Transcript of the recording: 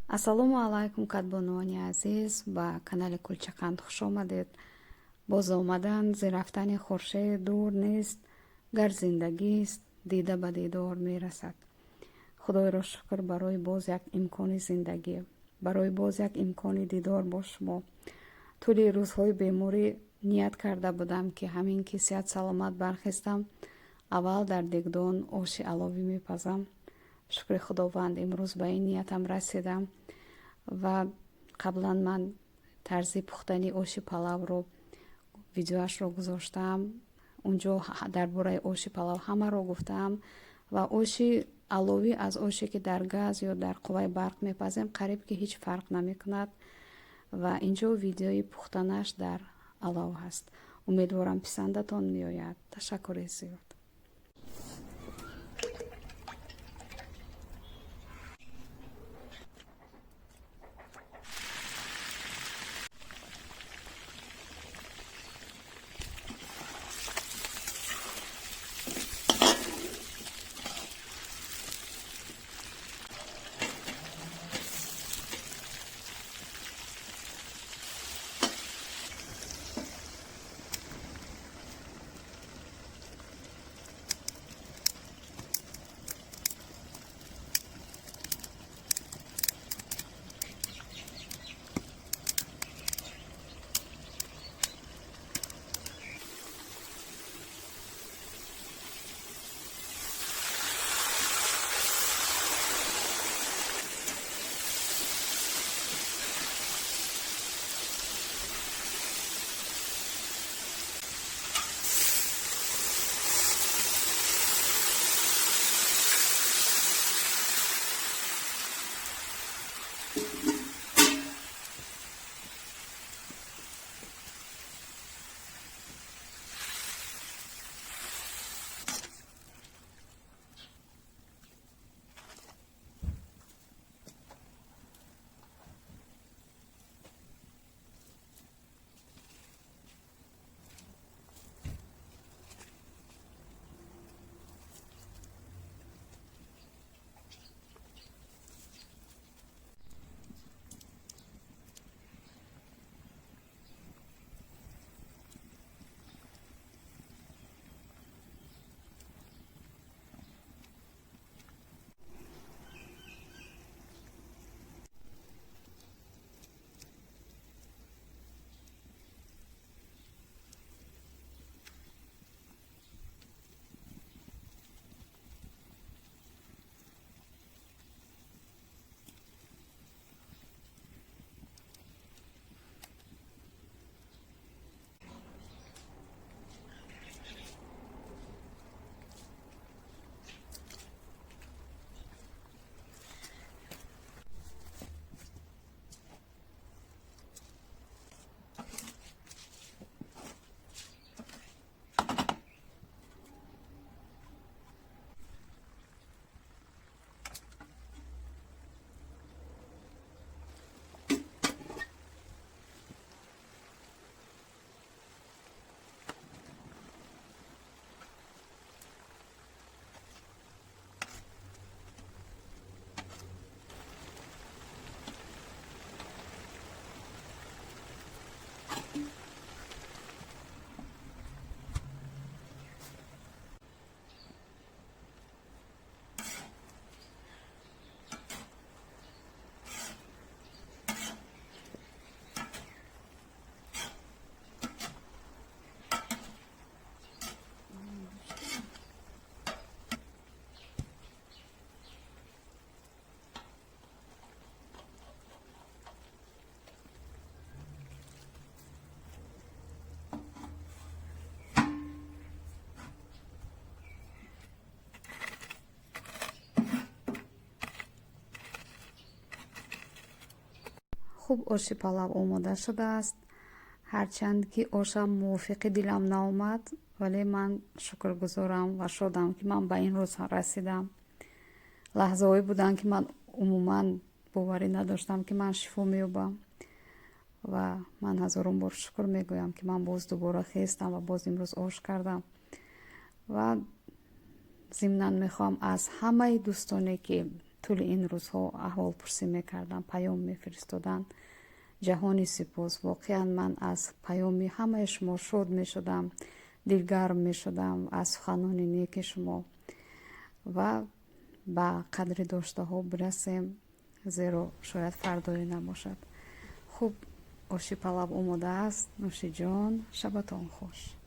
ассалому алейкум кадбонони азиз ба канали кулчақанд хуш омадед. боз омадан зи рафтани хуршед дур нест, гар зиндагист дида ба дидор мерасад. худоиро шукр барои боз як имкони зиндагӣ, барои боз як имкони дидор бо шумо. тӯли рӯзҳои беморӣ ният карда будам ки ҳамин ки сиҳат саломат бархестам аввал дар дегдон оши аловӣ мепазам. шукри худованд имрӯз ба ин ниятам расидам ва қаблан ман тарзи пухтани оши палавро видеоашро гузоштам. унҷо дар бораи оши палав ҳамаро гуфтам ва оши аловӣ аз оше ки дар газ ё дар қувваи барқ мепазем қариб ки ҳеҷ фарқ намекунад ва инҷо видеои пухтанаш дар алов ҳаст. умедворам писандатон меояд. ташаккури зиёд. хуб оши палав омода шудааст. ҳарчанд ки ошам мувофиқи дилам наомад, вале ман шукргузорам ва шодам ки ман ба ин рӯз расидам. лаҳзаҳое буданд ки ман умуман боварӣ надоштам ки ман шифо меёбам ва ман ҳазорон бор шукр мегӯям ки ман боз дубора хестам ва боз имрӯз ош кардам. ва зимнан мехоҳам аз ҳамаи дӯстоне ки طول این روزها احوال پرسی میکردن، پیام میفرستادن. جهانی سپاس. واقعا من از پیامی همه شما شاد میشدم، دلگرم میشدم از سخنان نیک شما و با قدر داشته ها برسیم، زیرا شاید فردایی نباشد. خوب، آشی پلو آماده است. نوش جان. شبتان خوش.